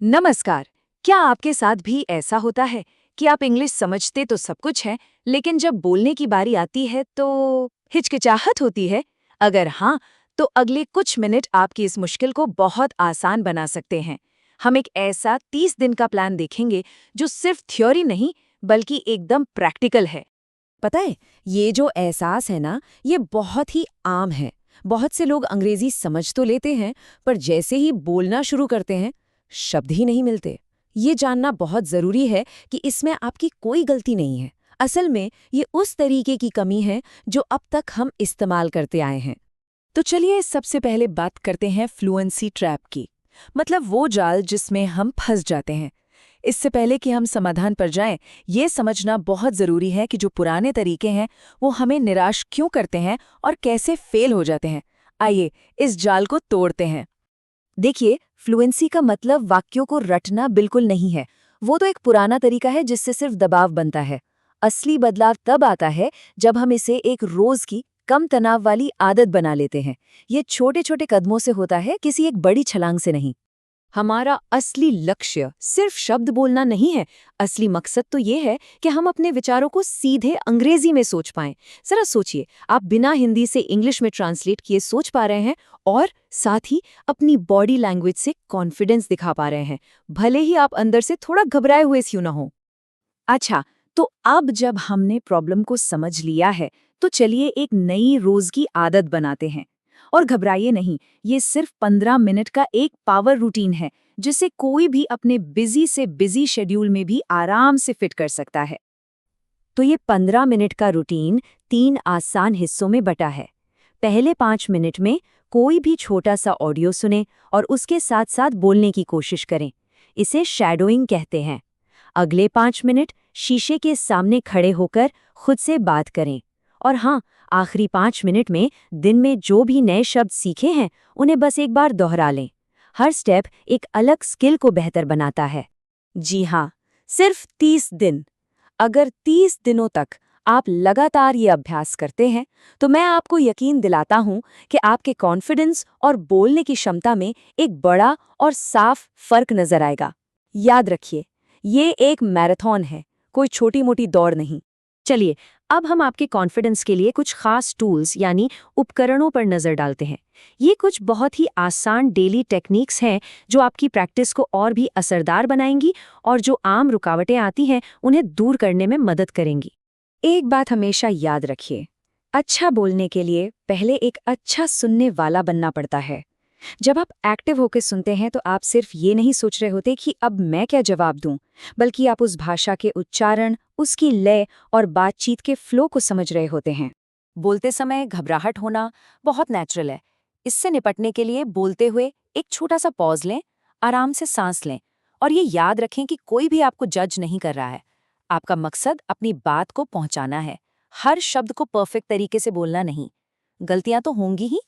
नमस्कार। क्या आपके साथ भी ऐसा होता है कि आप इंग्लिश समझते तो सब कुछ है, लेकिन जब बोलने की बारी आती है तो हिचकिचाहट होती है? अगर हाँ, तो अगले कुछ मिनट आपकी इस मुश्किल को बहुत आसान बना सकते हैं। हम एक ऐसा 30 दिन का प्लान देखेंगे जो सिर्फ थ्योरी नहीं, बल्कि एकदम प्रैक्टिकल है। पता है, ये जो एहसास है ना, ये बहुत ही आम है। बहुत से लोग अंग्रेजी समझ तो लेते हैं, पर जैसे ही बोलना शुरू करते हैं, शब्द ही नहीं मिलते। ये जानना बहुत जरूरी है कि इसमें आपकी कोई गलती नहीं है। असल में ये उस तरीके की कमी है जो अब तक हम इस्तेमाल करते आए हैं। तो चलिए सबसे पहले बात करते हैं फ्लुएंसी ट्रैप की। मतलब वो जाल जिसमें हम फंस जाते हैं। इससे पहले कि हम समाधान पर जाएं, ये समझना बहुत ज़रूरी है कि जो पुराने तरीके हैं वो हमें निराश क्यों करते हैं और कैसे फेल हो जाते हैं। आइए इस जाल को तोड़ते हैं। देखिए, फ्लुएंसी का मतलब वाक्यों को रटना बिल्कुल नहीं है। वो तो एक पुराना तरीका है जिससे सिर्फ दबाव बनता है। असली बदलाव तब आता है जब हम इसे एक रोज की कम तनाव वाली आदत बना लेते हैं। ये छोटे छोटे कदमों से होता है, किसी एक बड़ी छलांग से नहीं। हमारा असली लक्ष्य सिर्फ शब्द बोलना नहीं है। असली मकसद तो ये है कि हम अपने विचारों को सीधे अंग्रेजी में सोच पाएं। जरा सोचिए, आप बिना हिंदी से इंग्लिश में ट्रांसलेट किए सोच पा रहे हैं और साथ ही अपनी बॉडी लैंग्वेज से कॉन्फिडेंस दिखा पा रहे हैं, भले ही आप अंदर से थोड़ा घबराए हुए क्यों ना हो। अच्छा, तो अब जब हमने प्रॉब्लम को समझ लिया है, तो चलिए एक नई रोज की आदत बनाते हैं। और घबराइए नहीं, ये सिर्फ 15 मिनट का एक पावर रूटीन है, जिसे कोई भी अपने बिजी से बिजी शेड्यूल में भी आराम से फिट कर सकता है। तो ये 15 मिनट का रूटीन 3 आसान हिस्सों में बटा है। पहले 5 मिनट में कोई भी छोटा सा ऑडियो सुने और उसके साथ साथ बोलने की कोशिश करें। इसे शैडोइंग कहते हैं। अगले 5 मिनट शीशे के सामने खड़े होकर खुद से बात करें। और हाँ, आखिरी 5 मिनट में दिन में जो भी नए शब्द सीखे हैं, उन्हें बस एक बार दोहरा लें। हर स्टेप एक अलग स्किल को बेहतर बनाता है। जी हाँ, सिर्फ 30 दिन। अगर 30 दिनों तक आप लगातार ये अभ्यास करते हैं, तो मैं आपको यकीन दिलाता हूँ कि आपके कॉन्फिडेंस और बोलने की क्षमता में एक बड़ा और साफ फर्क नजर आएगा। याद रखिए, ये एक मैराथन है, कोई छोटी-मोटी दौड़ नहीं। चलिए, अब हम आपके कॉन्फिडेंस के लिए कुछ खास टूल्स यानी उपकरणों पर नजर डालते हैं। ये कुछ बहुत ही आसान डेली टेक्निक्स हैं जो आपकी प्रैक्टिस को और भी असरदार बनाएंगी और जो आम रुकावटें आती हैं उन्हें दूर करने में मदद करेंगी। एक बात हमेशा याद रखिए, अच्छा बोलने के लिए पहले एक अच्छा सुनने वाला बनना पड़ता है। जब आप एक्टिव होकर सुनते हैं तो आप सिर्फ ये नहीं सोच रहे होते कि अब मैं क्या जवाब दूं, बल्कि आप उस भाषा के उच्चारण, उसकी लय और बातचीत के फ्लो को समझ रहे होते हैं। बोलते समय घबराहट होना बहुत नेचुरल है। इससे निपटने के लिए बोलते हुए एक छोटा सा पॉज लें, आराम से सांस लें और ये याद रखें कि कोई भी आपको जज नहीं कर रहा है। आपका मकसद अपनी बात को पहुंचाना है। हर शब्द को परफेक्ट तरीके से बोलना नहीं। गलतियां तो होंगी ही।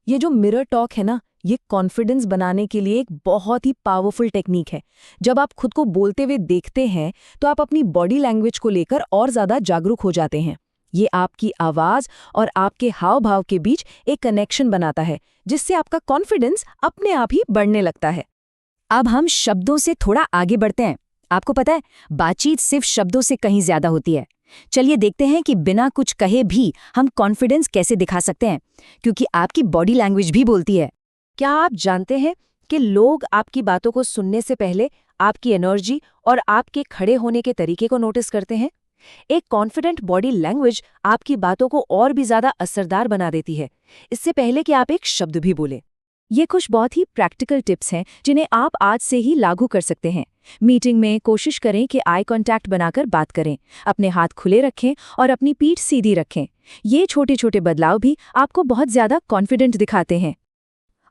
ये जो मिरर टॉक है ना, ये कॉन्फिडेंस बनाने के लिए एक बहुत ही पावरफुल टेक्निक है। जब आप खुद को बोलते हुए देखते हैं तो आप अपनी बॉडी लैंग्वेज को लेकर और ज्यादा जागरूक हो जाते हैं। ये आपकी आवाज और आपके हाव भाव के बीच एक कनेक्शन बनाता है, जिससे आपका कॉन्फिडेंस अपने आप ही बढ़ने लगता है। अब हम शब्दों से थोड़ा आगे बढ़ते हैं। आपको पता है, बातचीत सिर्फ शब्दों से कहीं ज्यादा होती है। चलिए देखते हैं कि बिना कुछ कहे भी हम कॉन्फिडेंस कैसे दिखा सकते हैं, क्योंकि आपकी बॉडी लैंग्वेज भी बोलती है। क्या आप जानते हैं कि लोग आपकी बातों को सुनने से पहले आपकी एनर्जी और आपके खड़े होने के तरीके को नोटिस करते हैं? एक कॉन्फिडेंट बॉडी लैंग्वेज आपकी बातों को और भी ज्यादा असरदार बना देती है, इससे पहले कि आप एक शब्द भी बोले। ये कुछ बहुत ही प्रैक्टिकल टिप्स हैं जिन्हें आप आज से ही लागू कर सकते हैं। मीटिंग में कोशिश करें कि आई कांटेक्ट बनाकर बात करें, अपने हाथ खुले रखें और अपनी पीठ सीधी रखें। ये छोटे छोटे बदलाव भी आपको बहुत ज्यादा कॉन्फिडेंट दिखाते हैं।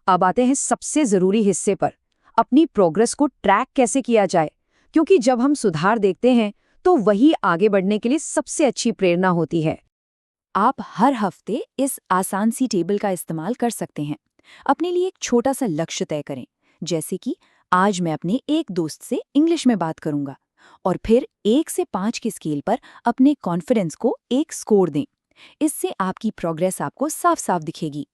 अब आते हैं सबसे जरूरी हिस्से पर, अपनी प्रोग्रेस को ट्रैक कैसे किया जाए, क्योंकि जब हम सुधार देखते हैं तो वही आगे बढ़ने के लिए सबसे अच्छी प्रेरणा होती है। आप हर हफ्ते इस आसान सी टेबल का इस्तेमाल कर सकते हैं। अपने लिए एक छोटा सा लक्ष्य तय करें, जैसे कि आज मैं अपने एक दोस्त से इंग्लिश में बात करूंगा, और फिर 1 से 5 की स्केल पर अपने कॉन्फिडेंस को एक स्कोर दें। इससे आपकी प्रोग्रेस आपको साफ साफ दिखेगी।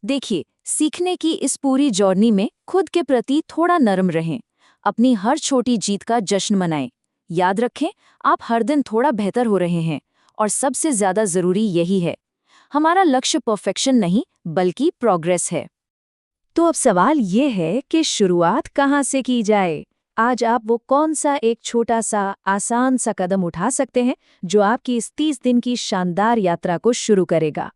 देखिए, सीखने की इस पूरी जर्नी में खुद के प्रति थोड़ा नरम रहें। अपनी हर छोटी जीत का जश्न मनाएं। याद रखें, आप हर दिन थोड़ा बेहतर हो रहे हैं और सबसे ज्यादा जरूरी यही है, हमारा लक्ष्य परफेक्शन नहीं बल्कि प्रोग्रेस है। तो अब सवाल ये है कि शुरुआत कहाँ से की जाए? आज आप वो कौन सा एक छोटा सा आसान सा कदम उठा सकते हैं जो आपकी इस 30 दिन की शानदार यात्रा को शुरू करेगा?